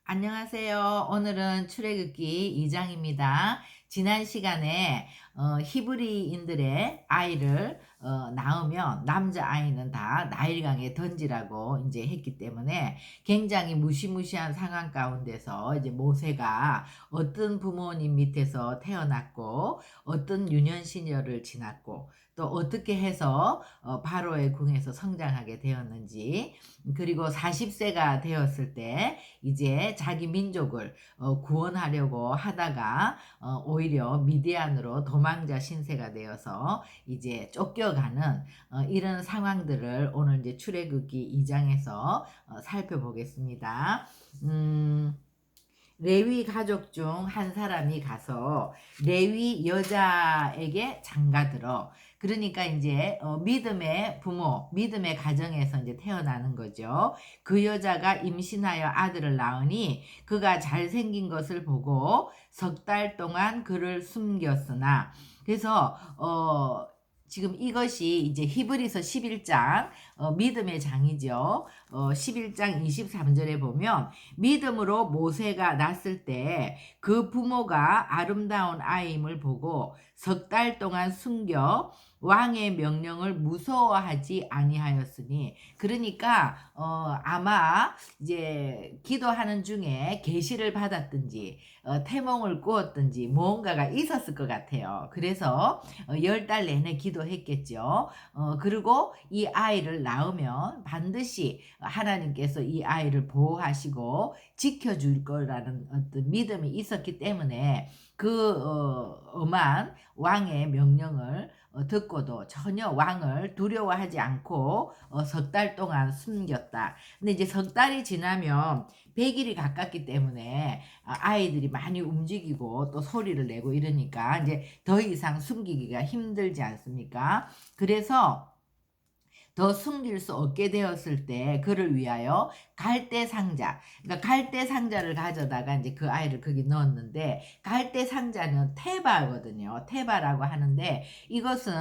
안녕하세요. 오늘은 출애굽기 2장입니다. 지난 시간에 히브리인들의 아이를 낳으면 남자아이는 다 나일강에 던지라고 이제 했기 때문에 굉장히 무시무시한 상황 가운데서 이제 모세가 어떤 부모님 밑에서 태어났고 어떤 유년 시절을 지났고 또 어떻게 해서 바로의 궁에서 성장하게 되었는지, 그리고 40세가 되었을 때 이제 자기 민족을 구원하려고 하다가 오히려 미디안으로 도망자 신세가 되어서 이제 쫓겨가는 이런 상황들을 오늘 이제 출애굽기 2장에서 살펴보겠습니다. 레위 가족 중 한 사람이 가서 레위 여자에게 장가들어. 그러니까 이제 믿음의 부모, 믿음의 가정에서 이제 태어나는 거죠. 그 여자가 임신하여 아들을 낳으니 그가 잘생긴 것을 보고 석 달 동안 그를 숨겼으나, 그래서 지금 이것이 이제 히브리서 11장 믿음의 장이죠. 11장 23절에 보면 믿음으로 모세가 낳았을 때 그 부모가 아름다운 아이임을 보고 석 달 동안 숨겨 왕의 명령을 무서워하지 아니하였으니, 그러니까 아마 이제 기도하는 중에 계시를 받았든지 태몽을 꾸었든지 무언가가 있었을 것 같아요. 그래서 10달 내내 기도했겠죠. 그리고 이 아이를 낳으면 반드시 하나님께서 이 아이를 보호하시고 지켜줄 거라는 어떤 믿음이 있었기 때문에 그 엄한 왕의 명령을 듣고도 전혀 왕을 두려워하지 않고 석 달 동안 숨겼다. 근데 이제 석 달이 지나면 100일이 가깝기 때문에 아이들이 많이 움직이고 또 소리를 내고 이러니까 이제 더 이상 숨기기가 힘들지 않습니까? 그래서 더 숨길 수 없게 되었을 때 그를 위하여 갈대 상자, 그러니까 갈대 상자를 가져다가 이제 그 아이를 거기 넣었는데, 갈대 상자는 테바거든요. 테바라고 하는데 이것은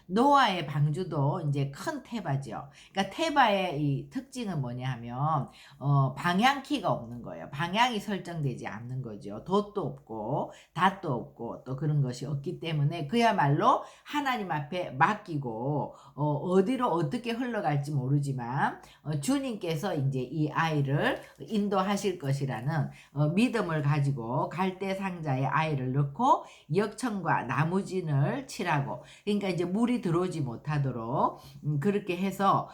노아의 방주도 이제 큰 테바죠. 그러니까 테바의 이 특징은 뭐냐 하면 방향키가 없는 거예요. 방향이 설정되지 않는 거죠. 돛도 없고 닷도 없고 또 그런 것이 없기 때문에 그야말로 하나님 앞에 맡기고 어디로 어떻게 흘러갈지 모르지만 주님께서 이제 이 아이를 인도하실 것이라는 믿음을 가지고 갈대 상자에 아이를 넣고 역청과 나무진을 칠하고, 그러니까 이제 물이 들어오지 못하도록 그렇게 해서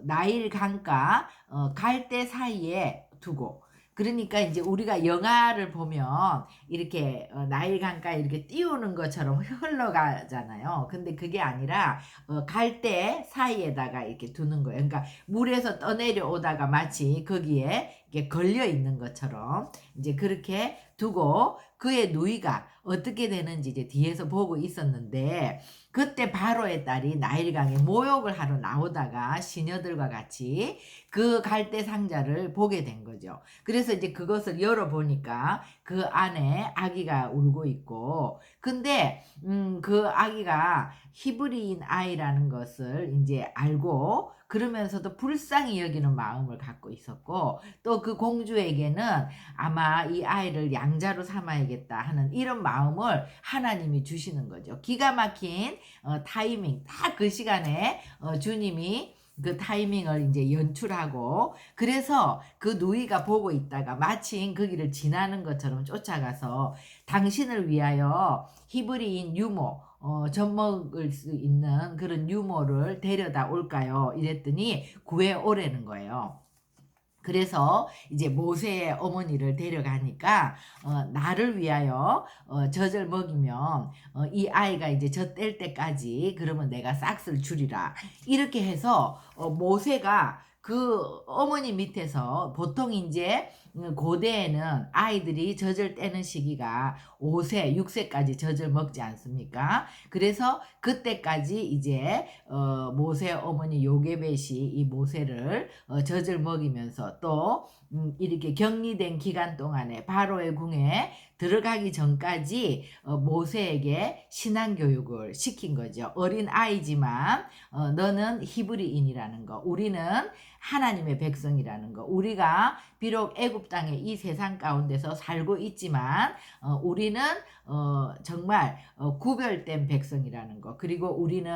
나일 강가 갈대 사이에 두고, 그러니까 이제 우리가 영화를 보면 이렇게 나일 강가에 이렇게 띄우는 것처럼 흘러가잖아요. 근데 그게 아니라 갈대 사이에다가 이렇게 두는 거예요. 그러니까 물에서 떠내려 오다가 마치 거기에 이렇게 걸려 있는 것처럼 이제 그렇게 두고 그의 누이가 어떻게 되는지 이제 뒤에서 보고 있었는데, 그때 바로의 딸이 나일강에 모욕을 하러 나오다가 시녀들과 같이 그 갈대 상자를 보게 된 거죠. 그래서 이제 그것을 열어보니까 그 안에 아기가 울고 있고, 근데 그 아기가 히브리인 아이라는 것을 이제 알고 그러면서도 불쌍히 여기는 마음을 갖고 있었고, 또 그 공주에게는 아마 이 아이를 양자로 삼아야겠다 하는 이런 마음을 하나님이 주시는 거죠. 기가 막힌 타이밍, 딱 그 시간에 주님이 그 타이밍을 이제 연출하고, 그래서 그 누이가 보고 있다가 마침 그 길을 지나는 것처럼 쫓아가서 당신을 위하여 히브리인 유모, 젖먹을 수 있는 그런 유모를 데려다 올까요? 이랬더니 구해 오라는 거예요. 그래서 이제 모세의 어머니를 데려가니까 나를 위하여 젖을 먹이면 이 아이가 이제 젖 뗄 때까지 그러면 내가 싹쓸 주리라. 이렇게 해서 모세가 그 어머니 밑에서, 보통 이제 고대에는 아이들이 젖을 떼는 시기가 5세, 6세까지 젖을 먹지 않습니까? 그래서 그때까지 이제 모세 어머니 요게벳이 이 모세를 젖을 먹이면서 또 이렇게 격리된 기간 동안에 바로의 궁에 들어가기 전까지 모세에게 신앙 교육을 시킨 거죠. 어린 아이지만 너는 히브리인이라는 거, 우리는 하나님의 백성이라는 거, 우리가 비록 애굽 땅에 이 세상 가운데서 살고 있지만 우리는 정말 구별된 백성이라는 거, 그리고 우리는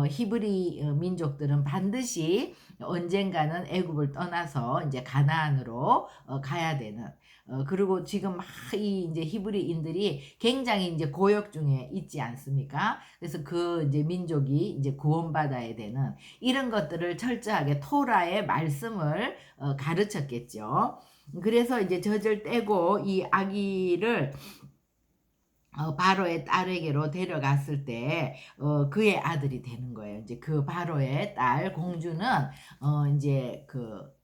히브리 민족들은 반드시 언젠가는 애굽을 떠나서 이제 가나안으로 가야 되는, 그리고 지금 이 이제 히브리인들이 굉장히 이제 고역 중에 있지 않습니까? 그래서 그 이제 민족이 이제 구원받아야 되는 이런 것들을 철저하게 토라의 말씀을 가르쳤겠죠. 그래서 이제 젖을 떼고 이 아기를 바로의 딸에게로 데려갔을 때 그의 아들이 되는 거예요. 이제 그 바로의 딸 공주는 이제 그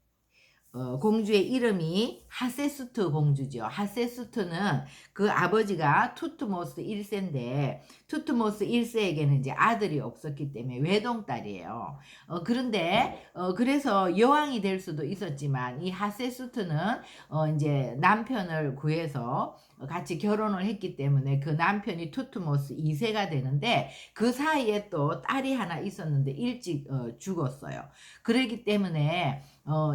공주의 이름이 하세수트 공주죠. 하세수트는 그 아버지가 투트모스 1세인데 투트모스 1세에게는 이제 아들이 없었기 때문에 외동딸이에요. 그런데 그래서 여왕이 될 수도 있었지만 이 하세수트는 이제 남편을 구해서 같이 결혼을 했기 때문에 그 남편이 투트모스 2세가 되는데 그 사이에 또 딸이 하나 있었는데 일찍 죽었어요. 그러기 때문에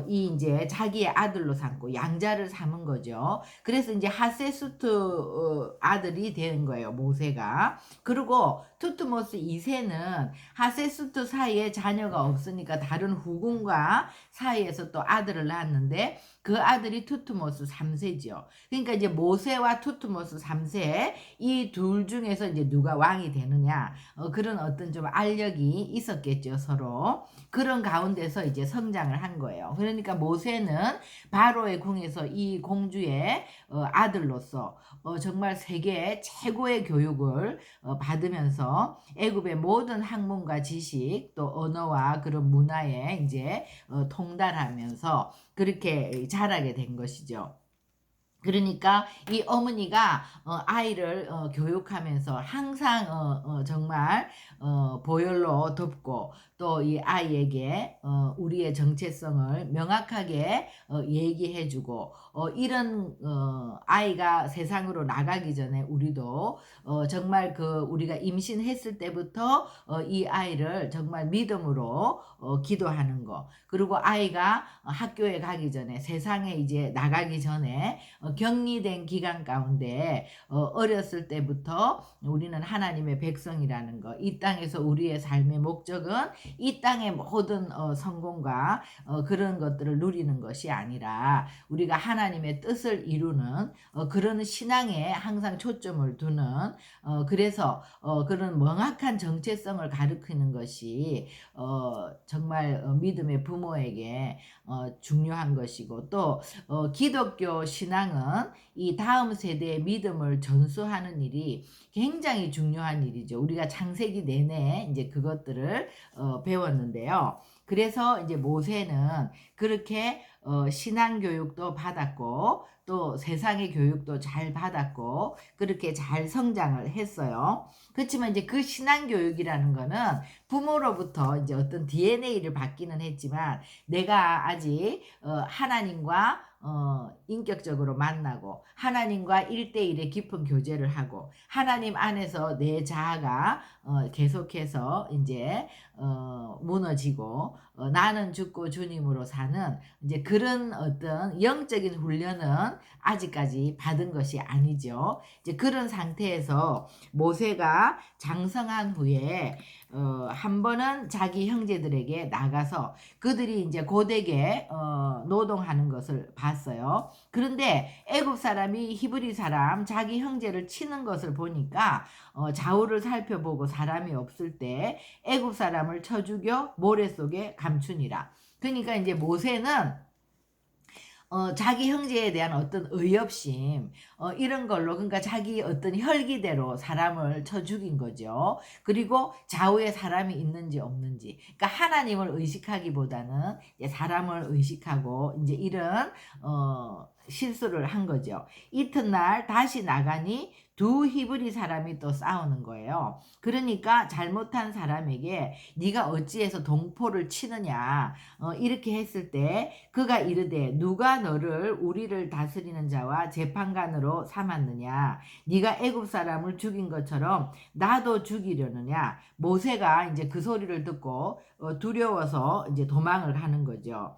이 이제 자기의 아들로 삼고 양자를 삼은 거죠. 그래서 이제 하세수트 아들이 된 거예요, 모세가. 그리고 투트모스 2세는 하세수트 사이에 자녀가 없으니까 다른 후궁과 사이에서 또 아들을 낳았는데 그 아들이 투트모스 3세죠. 그러니까 이제 모세와 투트모스 3세 이 둘 중에서 이제 누가 왕이 되느냐, 그런 어떤 좀 알력이 있었겠죠, 서로. 그런 가운데서 이제 성장을 한 거예요. 그러니까 모세는 바로의 궁에서 이 공주의 아들로서 정말 세계 최고의 교육을 받으면서 애굽의 모든 학문과 지식 또 언어와 그런 문화에 이제 통달하면서 그렇게 자라게 된 것이죠. 그러니까 이 어머니가 아이를 교육하면서 항상 정말 보혈로 덮고 또 이 아이에게 우리의 정체성을 명확하게 얘기해주고 이런 아이가 세상으로 나가기 전에 우리도 정말 그 우리가 임신했을 때부터 이 아이를 정말 믿음으로 기도하는 거, 그리고 아이가 학교에 가기 전에 세상에 이제 나가기 전에 격리된 기간 가운데 어렸을 때부터 우리는 하나님의 백성이라는 거, 이 땅에서 우리의 삶의 목적은 이 땅의 모든 성공과 그런 것들을 누리는 것이 아니라 우리가 하나님의 뜻을 이루는 그런 신앙에 항상 초점을 두는 그래서 그런 명확한 정체성을 가르치는 것이 정말 믿음의 부모에게 중요한 것이고, 또 기독교 신앙은 이 다음 세대의 믿음을 전수하는 일이 굉장히 중요한 일이죠. 우리가 창세기 내내 이제 그것들을 배웠는데요. 그래서 이제 모세는 그렇게 신앙 교육도 받았고 또 세상의 교육도 잘 받았고 그렇게 잘 성장을 했어요. 그렇지만 이제 그 신앙 교육이라는 거는 부모로부터 이제 어떤 DNA를 받기는 했지만 내가 아직 하나님과 인격적으로 만나고 하나님과 1대1의 깊은 교제를 하고 하나님 안에서 내 자아가 계속해서 이제 무너지고 나는 죽고 주님으로 사는 이제 그런 어떤 영적인 훈련은 아직까지 받은 것이 아니죠. 이제 그런 상태에서 모세가 장성한 후에 한 번은 자기 형제들에게 나가서 그들이 이제 고되게 노동하는 것을 봤어요. 그런데 애굽 사람이 히브리 사람 자기 형제를 치는 것을 보니까 좌우를 살펴보고 사람이 없을 때 애굽 사람을 쳐 죽여 모래 속에 감추니라. 그러니까 이제 모세는 자기 형제에 대한 어떤 의협심, 이런 걸로, 그러니까 자기 어떤 혈기대로 사람을 쳐 죽인 거죠. 그리고 좌우에 사람이 있는지 없는지, 그러니까 하나님을 의식하기보다는 이제 사람을 의식하고 이제 이런 실수를 한 거죠. 이튿날 다시 나가니 두 히브리 사람이 또 싸우는 거예요. 그러니까 잘못한 사람에게 네가 어찌해서 동포를 치느냐 이렇게 했을 때 그가 이르되 누가 너를 우리를 다스리는 자와 재판관으로 삼았느냐 네가 애굽 사람을 죽인 것처럼 나도 죽이려느냐. 모세가 이제 그 소리를 듣고 두려워서 이제 도망을 하는 거죠.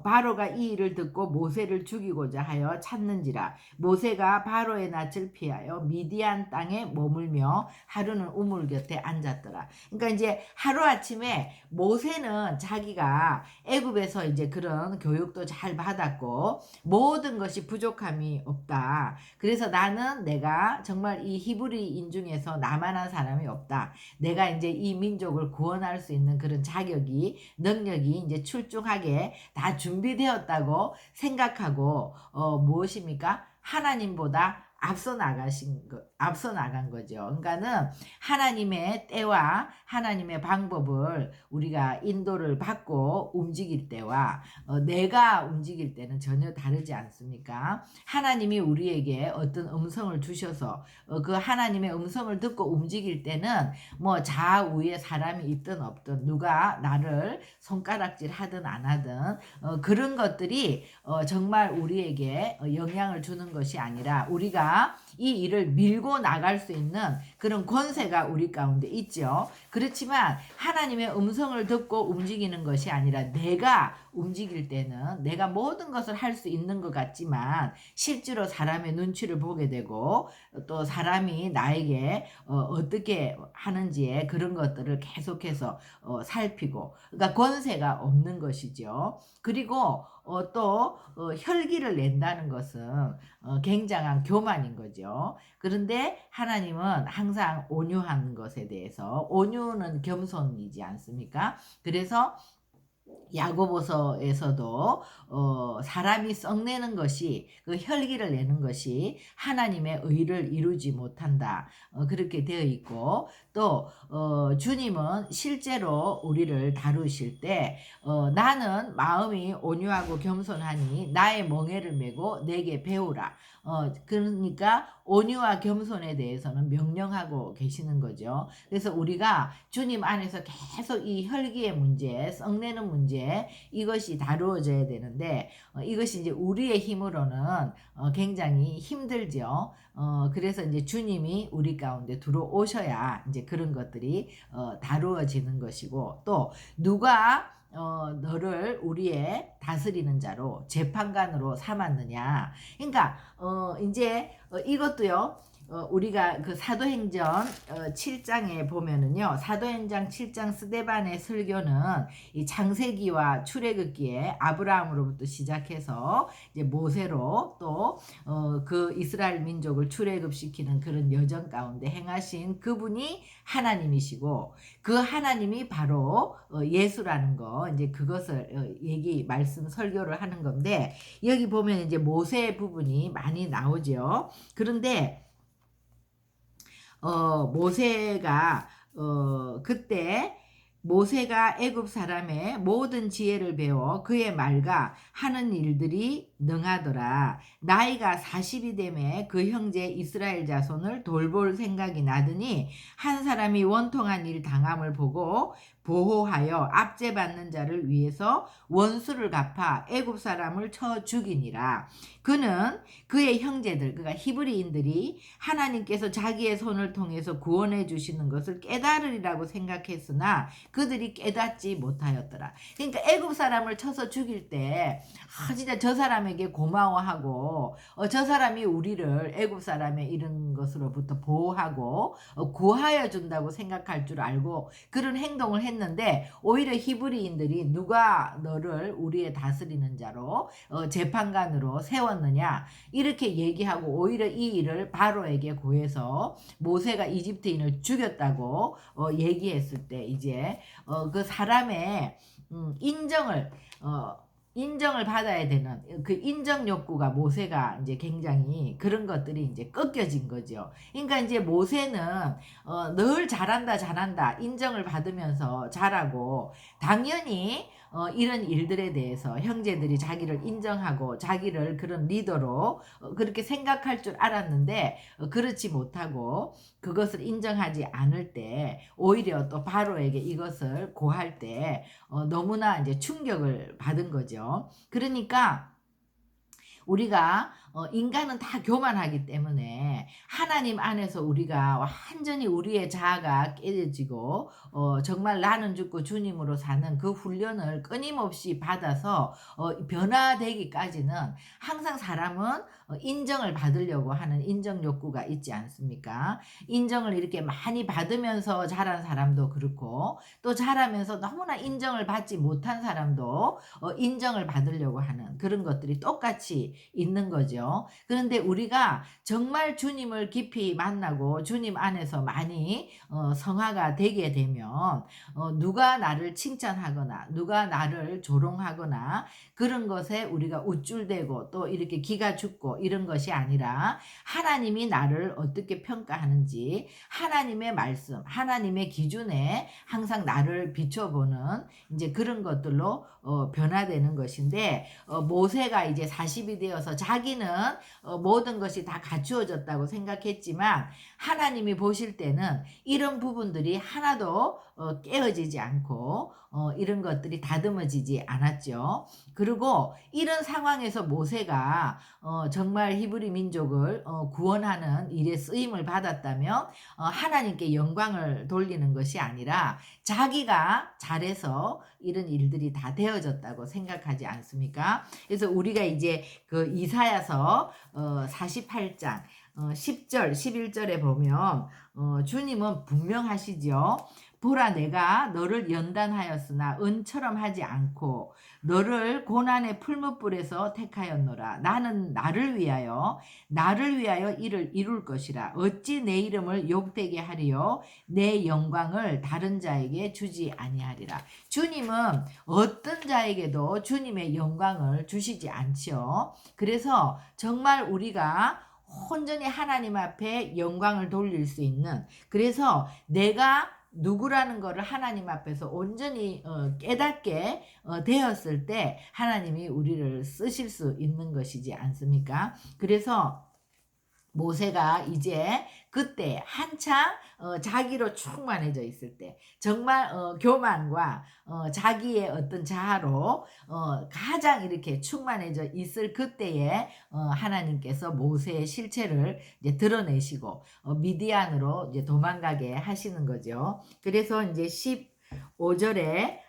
바로가 이 일을 듣고 모세를 죽이고자 하여 찾는지라. 모세가 바로의 낯을 피하여 미디안 땅에 머물며 하루는 우물 곁에 앉았더라. 그러니까 이제 하루아침에 모세는 자기가 애굽에서 이제 그런 교육도 잘 받았고 모든 것이 부족함이 없다. 그래서 나는 내가 정말 이 히브리인 중에서 나만한 사람이 없다. 내가 이제 이 민족을 구원할 수 있는 그런 자격이 능력이 이제 출중하게 다 준비되었다고 생각하고 무엇입니까? 하나님보다 앞서 나간 거죠. 그러니까는 하나님의 때와 하나님의 방법을 우리가 인도를 받고 움직일 때와 내가 움직일 때는 전혀 다르지 않습니까? 하나님이 우리에게 어떤 음성을 주셔서 그 하나님의 음성을 듣고 움직일 때는 뭐 좌우에 사람이 있든 없든 누가 나를 손가락질 하든 안 하든 그런 것들이 정말 우리에게 영향을 주는 것이 아니라 우리가 이 일을 밀고 나갈 수 있는 그런 권세가 우리 가운데 있죠. 그렇지만 하나님의 음성을 듣고 움직이는 것이 아니라 내가 움직일 때는 내가 모든 것을 할 수 있는 것 같지만 실제로 사람의 눈치를 보게 되고 또 사람이 나에게 어떻게 하는지에 그런 것들을 계속해서 살피고 그러니까 권세가 없는 것이죠. 그리고 또 혈기를 낸다는 것은 굉장한 교만인 거죠. 그런데 하나님은 항상 온유한 것에 대해서 온유는 겸손이지 않습니까? 그래서 야고보서에서도 사람이 썩내는 것이 그 혈기를 내는 것이 하나님의 의를 이루지 못한다 그렇게 되어 있고 또 주님은 실제로 우리를 다루실 때 나는 마음이 온유하고 겸손하니 나의 멍에를 메고 내게 배우라. 그러니까 온유와 겸손에 대해서는 명령하고 계시는 거죠. 그래서 우리가 주님 안에서 계속 이 혈기의 문제, 썩내는 문제 이것이 다루어져야 되는데 이것이 이제 우리의 힘으로는 굉장히 힘들죠. 그래서 이제 주님이 우리 가운데 들어오셔야 이제 그런 것들이 다루어지는 것이고 또 누가 너를 우리의 다스리는 자로 재판관으로 삼았느냐. 그러니까 이제 이것도요. 우리가 그 사도행전 7장에 보면은요. 사도행전 7장 스데반의 설교는 이 창세기와 출애굽기에 아브라함으로부터 시작해서 이제 모세로 또 그 이스라엘 민족을 출애굽시키는 그런 여정 가운데 행하신 그분이 하나님이시고 그 하나님이 바로 예수라는 거 이제 그것을 말씀 설교를 하는 건데 여기 보면 이제 모세 부분이 많이 나오죠. 그런데 모세가 그때 모세가 애굽 사람의 모든 지혜를 배워 그의 말과 하는 일들이 능하더라. 나이가 40이 되매 그 형제 이스라엘 자손을 돌볼 생각이 나더니 한 사람이 원통한 일 당함을 보고 보호하여 압제받는 자를 위해서 원수를 갚아 애굽 사람을 쳐 죽이니라. 그는 그의 형제들 그러니까 히브리인들이 하나님께서 자기의 손을 통해서 구원해 주시는 것을 깨달으리라고 생각했으나 그들이 깨닫지 못하였더라. 그러니까 애굽 사람을 쳐서 죽일 때 진짜 저 사람에게 고마워하고 저 사람이 우리를 애굽 사람의 이런 것으로부터 보호하고 구하여 준다고 생각할 줄 알고 그런 행동을 했는데 오히려 히브리인들이 누가 너를 우리의 다스리는 자로 재판관으로 세웠느냐 이렇게 얘기하고 오히려 이 일을 바로에게 고해서 모세가 이집트인을 죽였다고 얘기했을 때 이제 그 사람의 인정을 받아야 되는 그 인정 욕구가 모세가 이제 굉장히 그런 것들이 이제 꺾여진 거죠. 그러니까 이제 모세는 늘 잘한다 인정을 받으면서 잘하고 당연히 이런 일들에 대해서 형제들이 자기를 인정하고 자기를 그런 리더로 그렇게 생각할 줄 알았는데 그렇지 못하고 그것을 인정하지 않을 때 오히려 또 바로에게 이것을 고할 때 너무나 이제 충격을 받은 거죠. 그러니까 우리가 인간은 다 교만하기 때문에 하나님 안에서 우리가 완전히 우리의 자아가 깨져지고 정말 나는 죽고 주님으로 사는 그 훈련을 끊임없이 받아서 변화되기까지는 항상 사람은 인정을 받으려고 하는 인정 욕구가 있지 않습니까? 인정을 이렇게 많이 받으면서 자란 사람도 그렇고 또 자라면서 너무나 인정을 받지 못한 사람도 인정을 받으려고 하는 그런 것들이 똑같이 있는 거죠. 그런데 우리가 정말 주님을 깊이 만나고 주님 안에서 많이 성화가 되게 되면 누가 나를 칭찬하거나 누가 나를 조롱하거나 그런 것에 우리가 우쭐대고 또 이렇게 기가 죽고 이런 것이 아니라 하나님이 나를 어떻게 평가하는지 하나님의 말씀, 하나님의 기준에 항상 나를 비춰보는 이제 그런 것들로 변화되는 것인데 모세가 이제 40이 되어서 자기는 모든 것이 다 갖추어졌다고 생각했지만 하나님이 보실 때는 이런 부분들이 하나도 깨어지지 않고 이런 것들이 다듬어지지 않았죠. 그리고 이런 상황에서 모세가 정말 히브리 민족을 구원하는 일에 쓰임을 받았다면 하나님께 영광을 돌리는 것이 아니라 자기가 잘해서 이런 일들이 다 되어졌다고 생각하지 않습니까? 그래서 우리가 이제 그 이사야서 48장 10절 11절에 보면 주님은 분명하시죠. 보라 내가 너를 연단하였으나 은처럼 하지 않고 너를 고난의 풀무불에서 택하였노라. 나는 나를 위하여 이를 이룰 것이라. 어찌 내 이름을 욕되게 하리요 내 영광을 다른 자에게 주지 아니하리라. 주님은 어떤 자에게도 주님의 영광을 주시지 않지요. 그래서 정말 우리가 온전히 하나님 앞에 영광을 돌릴 수 있는, 그래서 내가 누구라는 것을 하나님 앞에서 온전히 깨닫게 되었을 때 하나님이 우리를 쓰실 수 있는 것이지 않습니까? 그래서 모세가 이제 그때 한창 자기로 충만해져 있을 때 정말 교만과 자기의 어떤 자아로 가장 이렇게 충만해져 있을 그때에 하나님께서 모세의 실체를 이제 드러내시고 미디안으로 이제 도망가게 하시는 거죠. 그래서 이제 15절에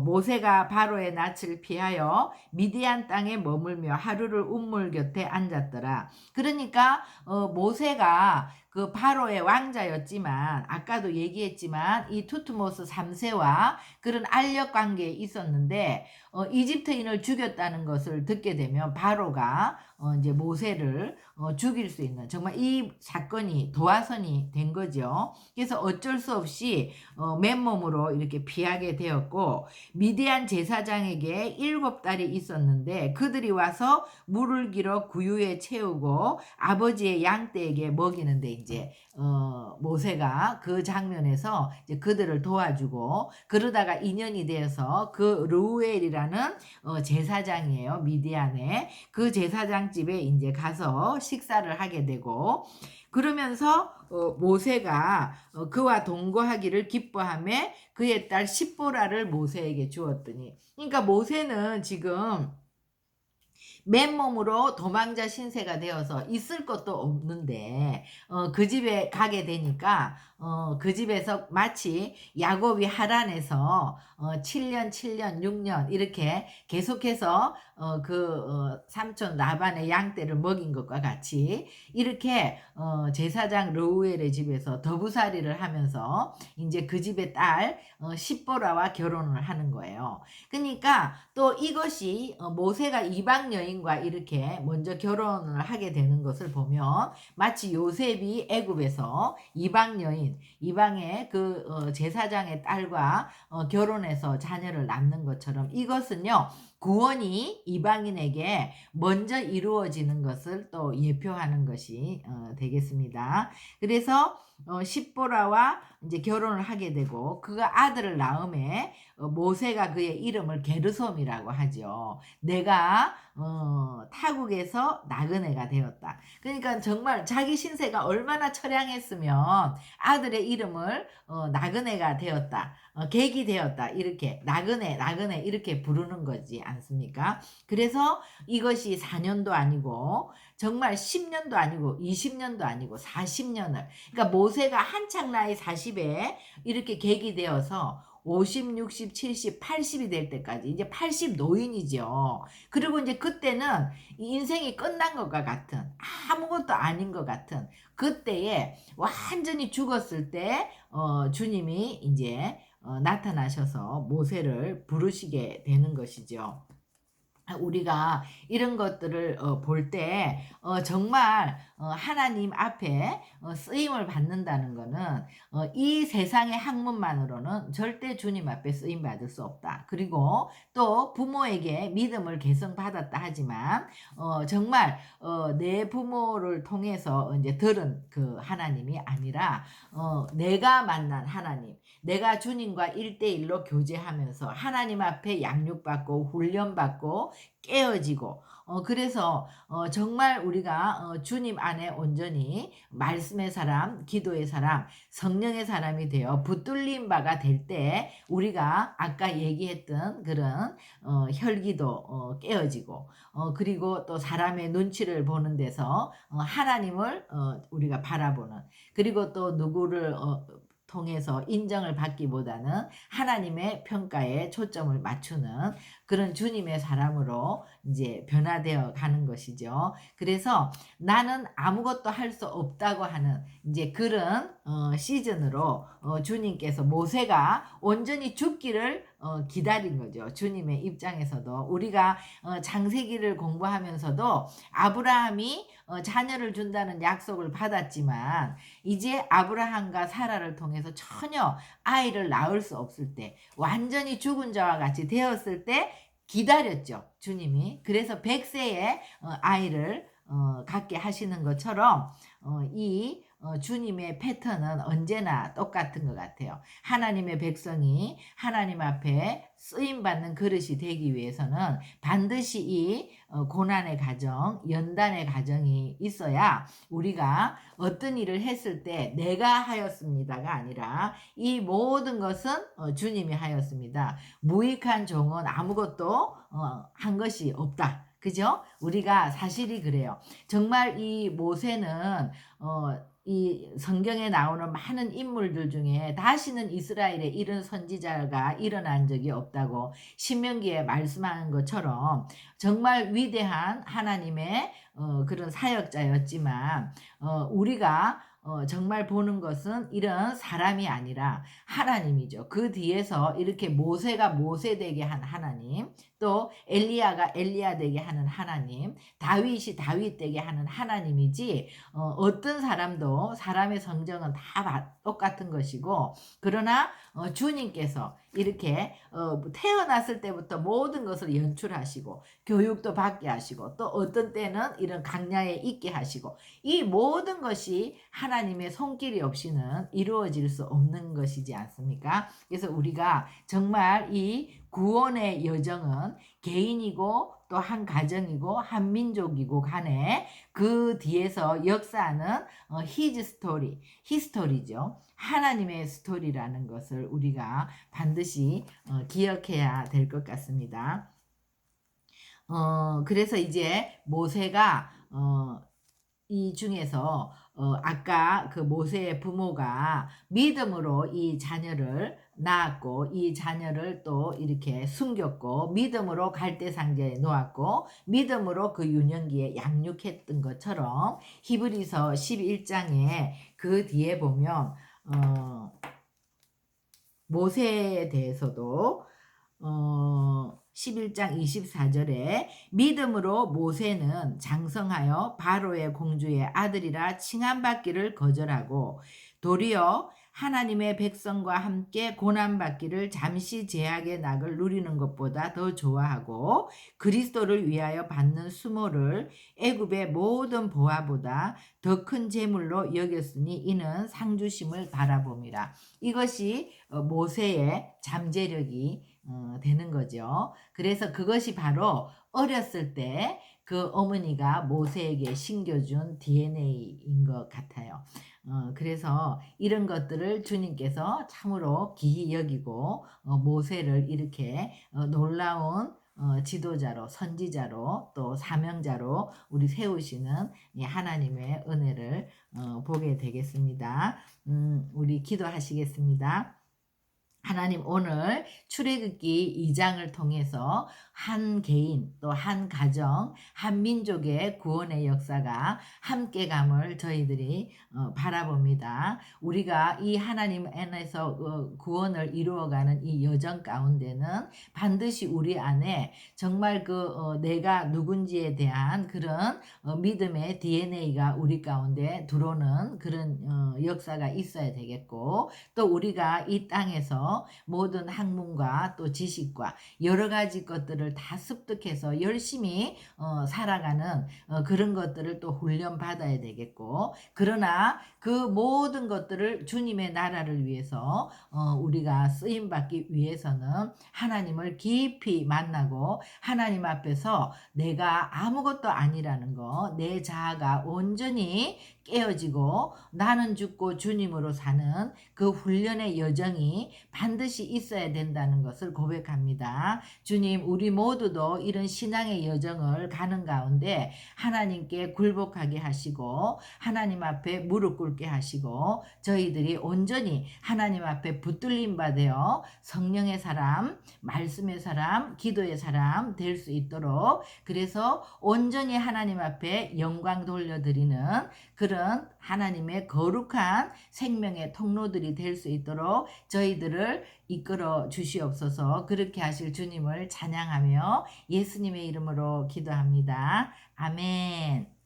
모세가 바로의 낯을 피하여 미디안 땅에 머물며 하루를 운물 곁에 앉았더라. 그러니까 모세가 그 바로의 왕자였지만 아까도 얘기했지만 이 투트모스 3세와 그런 알력 관계에 있었는데 이집트인을 죽였다는 것을 듣게 되면 바로가 이제 모세를 죽일 수 있는 정말 이 사건이 도화선이 된 거죠. 그래서 어쩔 수 없이 맨몸으로 이렇게 피하게 되었고 미디안 제사장에게 7달이 있었는데 그들이 와서 물을 길어 구유에 채우고 아버지의 양떼에게 먹이는데 이제 모세가 그 장면에서 이제 그들을 도와주고 그러다가 인연이 되어서 그 르우엘이라는 제사장이에요. 미디안에 그 제사장 집에 이제 가서 식사를 하게 되고 그러면서 모세가 그와 동거하기를 기뻐하며 그의 딸 십보라를 모세에게 주었더니, 그러니까 모세는 지금 맨몸으로 도망자 신세가 되어서 있을 것도 없는데 그 집에 가게 되니까 그 집에서 마치 야곱이 하란에서 7년 7년 6년 이렇게 계속해서 그 삼촌 라반의 양떼를 먹인 것과 같이 이렇게 제사장 르우엘의 집에서 더부살이를 하면서 이제 그 집의 딸 십보라와 결혼을 하는 거예요. 그러니까 또 이것이 모세가 이방 여인과 이렇게 먼저 결혼을 하게 되는 것을 보면 마치 요셉이 애굽에서 이방 여인, 이방의 그 제사장의 딸과 결혼해서 자녀를 낳는 것처럼 이것은요 구원이 이방인에게 먼저 이루어지는 것을 또 예표하는 것이 되겠습니다. 그래서 십보라와 이제 결혼을 하게 되고 그가 아들을 낳음에 모세가 그의 이름을 게르솜이라고 하죠. 내가 타국에서 나그네가 되었다. 그러니까 정말 자기 신세가 얼마나 처량했으면 아들의 이름을 나그네가 되었다. 객이 되었다. 이렇게 나그네 이렇게 부르는 거지 않습니까? 그래서 이것이 4년도 아니고 정말 10년도 아니고 20년도 아니고 40년을, 그러니까 모세가 한창 나이 40에 이렇게 객이 되어서 50, 60, 70, 80이 될 때까지 이제 80 노인이죠. 그리고 이제 그때는 인생이 끝난 것과 같은, 아무것도 아닌 것 같은 그때에 완전히 죽었을 때 주님이 이제 나타나셔서 모세를 부르시게 되는 것이죠. 우리가 이런 것들을 볼 때 정말 하나님 앞에 쓰임을 받는다는 것은 이 세상의 학문만으로는 절대 주님 앞에 쓰임 받을 수 없다. 그리고 또 부모에게 믿음을 계승받았다 하지만 정말 내 부모를 통해서 이제 들은 그 하나님이 아니라 내가 만난 하나님, 내가 주님과 1대1로 교제하면서 하나님 앞에 양육받고 훈련받고 깨어지고 그래서 정말 우리가 주님 안에 온전히 말씀의 사람, 기도의 사람, 성령의 사람이 되어 붙들린 바가 될 때 우리가 아까 얘기했던 그런 혈기도 깨어지고 그리고 또 사람의 눈치를 보는 데서 하나님을 우리가 바라보는, 그리고 또 누구를 통해서 인정을 받기보다는 하나님의 평가에 초점을 맞추는 그런 주님의 사람으로 이제 변화되어 가는 것이죠. 그래서 나는 아무것도 할 수 없다고 하는 이제 그런 시즌으로 주님께서 모세가 온전히 죽기를 기다린 거죠. 주님의 입장에서도 우리가 창세기를 공부하면서도 아브라함이 자녀를 준다는 약속을 받았지만 이제 아브라함과 사라를 통해서 전혀 아이를 낳을 수 없을 때, 완전히 죽은 자와 같이 되었을 때 기다렸죠, 주님이. 그래서 100세에 아이를 갖게 하시는 것처럼 이 주님의 패턴은 언제나 똑같은 것 같아요. 하나님의 백성이 하나님 앞에 쓰임받는 그릇이 되기 위해서는 반드시 이 고난의 과정, 연단의 과정이 있어야 우리가 어떤 일을 했을 때 내가 하였습니다가 아니라 이 모든 것은 주님이 하였습니다. 무익한 종은 아무것도 한 것이 없다. 그죠? 우리가 사실이 그래요. 정말 이 모세는 이 성경에 나오는 많은 인물들 중에 다시는 이스라엘에 이런 선지자가 일어난 적이 없다고 신명기에 말씀하는 것처럼 정말 위대한 하나님의 그런 사역자였지만 우리가 정말 보는 것은 이런 사람이 아니라 하나님이죠. 그 뒤에서 이렇게 모세가 모세 되게 한 하나님, 또 엘리야가 엘리야 되게 하는 하나님, 다윗이 다윗 되게 하는 하나님이지 어떤 사람도 사람의 성정은 다 똑같은 것이고, 그러나 주님께서 이렇게 태어났을 때부터 모든 것을 연출하시고 교육도 받게 하시고 또 어떤 때는 이런 강야에 있게 하시고 이 모든 것이 하나님의 손길이 없이는 이루어질 수 없는 것이지 않습니까? 그래서 우리가 정말 이 구원의 여정은 개인이고 또 한 가정이고 한 민족이고 간에 그 뒤에서 역사하는 his story, 히스토리죠. 하나님의 스토리라는 것을 우리가 반드시 기억해야 될 것 같습니다. 그래서 이제 모세가 이 중에서 아까 그 모세의 부모가 믿음으로 이 자녀를 낳았고 이 자녀를 또 이렇게 숨겼고 믿음으로 갈대상자에 놓았고 믿음으로 그 유년기에 양육했던 것처럼 히브리서 11장에 그 뒤에 보면 모세에 대해서도 11장 24절에 믿음으로 모세는 장성하여 바로의 공주의 아들이라 칭함받기를 거절하고 도리어 하나님의 백성과 함께 고난받기를 잠시 제약의 낙을 누리는 것보다 더 좋아하고 그리스도를 위하여 받는 수모를 애굽의 모든 보화보다 더 큰 재물로 여겼으니 이는 상주심을 바라봄이라. 이것이 모세의 잠재력이 되는 거죠. 그래서 그것이 바로 어렸을 때 그 어머니가 모세에게 심겨준 DNA인 것 같아요. 그래서 이런 것들을 주님께서 참으로 귀히 여기고 모세를 이렇게 놀라운 지도자로, 선지자로, 또 사명자로 우리 세우시는 이 하나님의 은혜를 보게 되겠습니다. 우리 기도하시겠습니다. 하나님, 오늘 출애굽기 2장을 통해서 한 개인 또 한 가정 한 민족의 구원의 역사가 함께감을 저희들이 바라봅니다. 우리가 이 하나님 안에서 구원을 이루어가는 이 여정 가운데는 반드시 우리 안에 정말 내가 누군지에 대한 그런 믿음의 DNA가 우리 가운데 들어오는 그런 역사가 있어야 되겠고, 또 우리가 이 땅에서 모든 학문과 또 지식과 여러 가지 것들을 다 습득해서 열심히 살아가는 그런 것들을 또 훈련 받아야 되겠고, 그러나 그 모든 것들을 주님의 나라를 위해서 우리가 쓰임 받기 위해서는 하나님을 깊이 만나고 하나님 앞에서 내가 아무것도 아니라는 거, 내 자아가 온전히 깨어지고 나는 죽고 주님으로 사는 그 훈련의 여정이 반드시 있어야 된다는 것을 고백합니다. 주님, 우리 모두도 이런 신앙의 여정을 가는 가운데 하나님께 굴복하게 하시고 하나님 앞에 무릎 꿇게 하시고 저희들이 온전히 하나님 앞에 붙들림 받아 성령의 사람, 말씀의 사람, 기도의 사람 될 수 있도록, 그래서 온전히 하나님 앞에 영광 돌려드리는 그런 하나님의 거룩한 생명의 통로들이 될 수 있도록 저희들을 이끌어 주시옵소서. 그렇게 하실 주님을 찬양하며 예수님의 이름으로 기도합니다. 아멘.